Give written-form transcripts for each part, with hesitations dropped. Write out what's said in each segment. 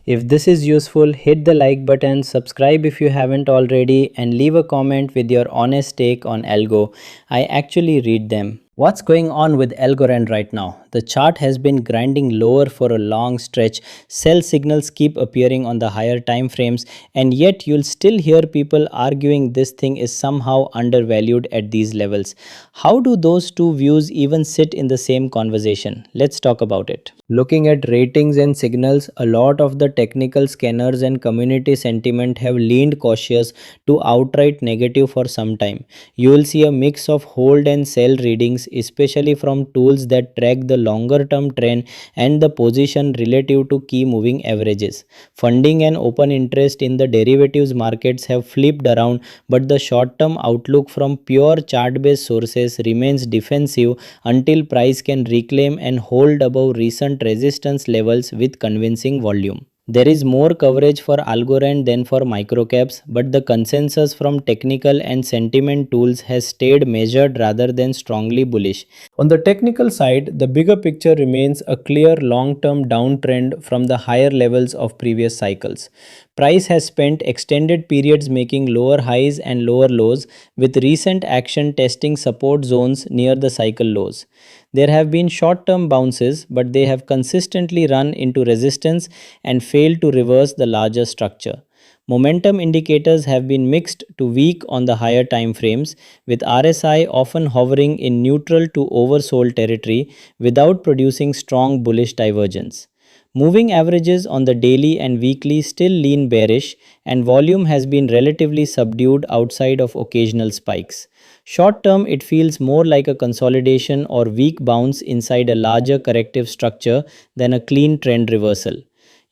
If this is useful, hit the like button, subscribe if you haven't already, and leave a comment with your honest take on Algo. I actually read them. What's going on with Algorand right now? The chart has been grinding lower for a long stretch. Sell signals keep appearing on the higher time frames, and yet you'll still hear people arguing this thing is somehow undervalued at these levels. How do those two views even sit in the same conversation? Let's talk about it. Looking at ratings and signals, a lot of the technical scanners and community sentiment have leaned cautious to outright negative for some time. You will see a mix of hold and sell readings, especially from tools that track the longer term trend and the position relative to key moving averages. Funding and open interest in the derivatives markets have flipped around, but the short term outlook from pure chart based sources remains defensive until price can reclaim and hold above recent resistance levels with convincing volume. There is more coverage for Algorand than for microcaps, but the consensus from technical and sentiment tools has stayed measured rather than strongly bullish. On the technical side, the bigger picture remains a clear long-term downtrend from the higher levels of previous cycles. Price has spent extended periods making lower highs and lower lows, with recent action testing support zones near the cycle lows. There have been short term bounces, but they have consistently run into resistance and failed to reverse the larger structure. Momentum indicators have been mixed to weak on the higher time frames, with RSI often hovering in neutral to oversold territory without producing strong bullish divergence. Moving averages on the daily and weekly still lean bearish, and volume has been relatively subdued outside of occasional spikes. Short term, it feels more like a consolidation or weak bounce inside a larger corrective structure than a clean trend reversal.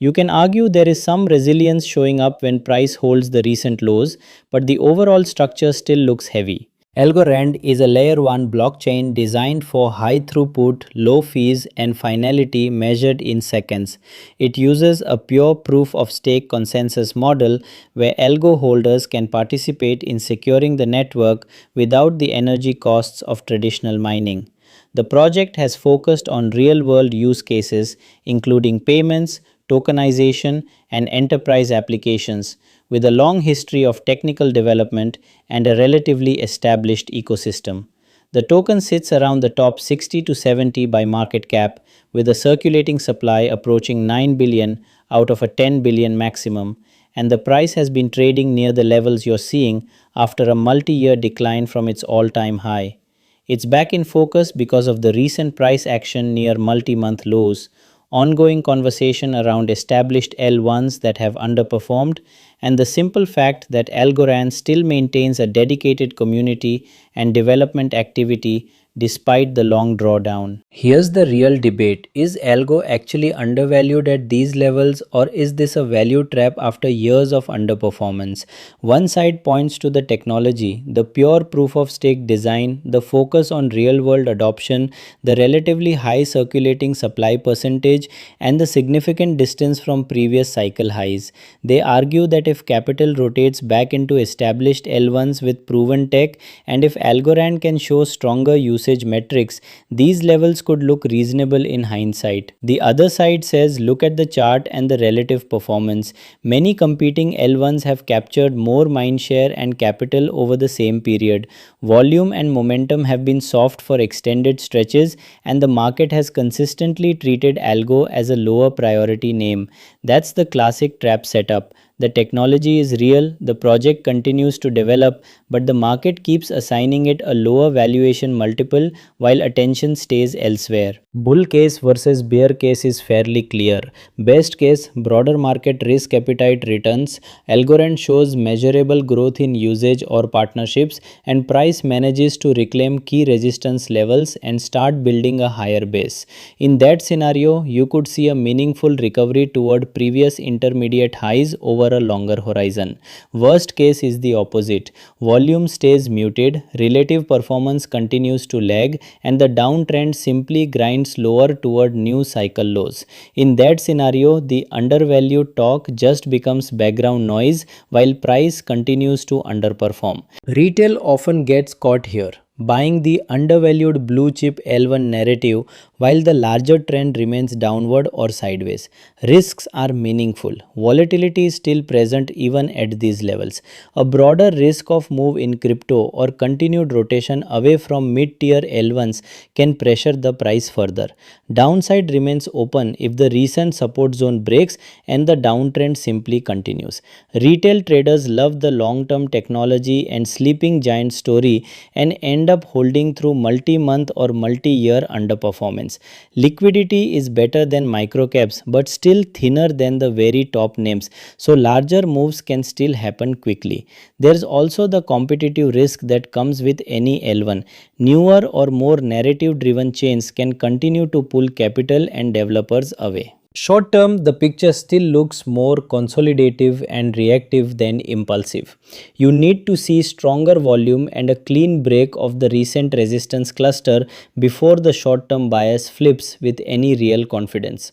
You can argue there is some resilience showing up when price holds the recent lows, but the overall structure still looks heavy. Algorand is a layer 1 blockchain designed for high throughput, low fees, and finality measured in seconds. It uses a pure proof of stake consensus model where algo holders can participate in securing the network without the energy costs of traditional mining. The project has focused on real world use cases, including payments, tokenization, and enterprise applications, with a long history of technical development and a relatively established ecosystem. The token sits around the top 60 to 70 by market cap, with a circulating supply approaching 9 billion out of a 10 billion maximum, and the price has been trading near the levels you're seeing after a multi year decline from its all time high. It's back in focus because of the recent price action near multi month lows, ongoing conversation around established L1s that have underperformed, and the simple fact that Algorand still maintains a dedicated community and development activity despite the long drawdown. Here's the real debate. Is Algo actually undervalued at these levels, or is this a value trap after years of underperformance? One side points to the technology, the pure proof of stake design, the focus on real world adoption, the relatively high circulating supply percentage, and the significant distance from previous cycle highs. They argue that if capital rotates back into established L1s with proven tech, and if Algorand can show stronger usage metrics, these levels could look reasonable in hindsight. The other side says look at the chart and the relative performance. Many competing L1s have captured more mindshare and capital over the same period. Volume and momentum have been soft for extended stretches, and the market has consistently treated Algo as a lower priority name. That's the classic trap setup. The technology is real, the project continues to develop, but the market keeps assigning it a lower valuation multiple while attention stays elsewhere. Bull case versus bear case is fairly clear. Best case, broader market risk appetite returns, Algorand shows measurable growth in usage or partnerships, and price manages to reclaim key resistance levels and start building a higher base. In that scenario, you could see a meaningful recovery toward previous intermediate highs over a longer horizon. Worst case is the opposite. Volume stays muted, relative performance continues to lag, and the downtrend simply grinds lower toward new cycle lows. In that scenario, the undervalued talk just becomes background noise while price continues to underperform. Retail often gets caught here. buying the undervalued blue chip L1 narrative while the larger trend remains downward or sideways. Risks are meaningful. Volatility is still present even at these levels. A broader risk of move in crypto or continued rotation away from mid-tier L1s can pressure the price further. Downside remains open if the recent support zone breaks and the downtrend simply continues. Retail traders love the long-term technology and sleeping giant story and end up holding through multi-month or multi-year underperformance. Liquidity is better than microcaps but still thinner than the very top names, so larger moves can still happen quickly. There's also the competitive risk that comes with any L1. Newer or more narrative driven chains can continue to pull capital and developers away. Short term, the picture still looks more consolidative and reactive than impulsive. You need to see stronger volume and a clean break of the recent resistance cluster before the short term bias flips with any real confidence.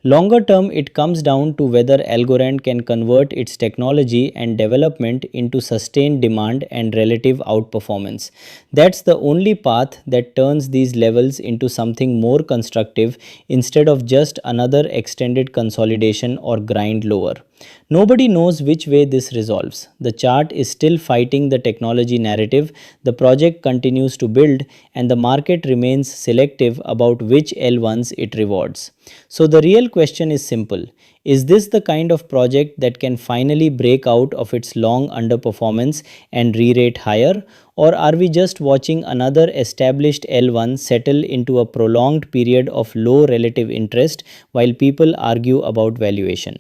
Longer term, it comes down to whether Algorand can convert its technology and development into sustained demand and relative outperformance. That's the only path that turns these levels into something more constructive instead of just another extended consolidation or grind lower. Nobody knows which way this resolves. The chart is still fighting the technology narrative, the project continues to build, and the market remains selective about which L1s it rewards. So the real question is simple. Is this the kind of project that can finally break out of its long underperformance and re-rate higher? Or are we just watching another established L1 settle into a prolonged period of low relative interest while people argue about valuation?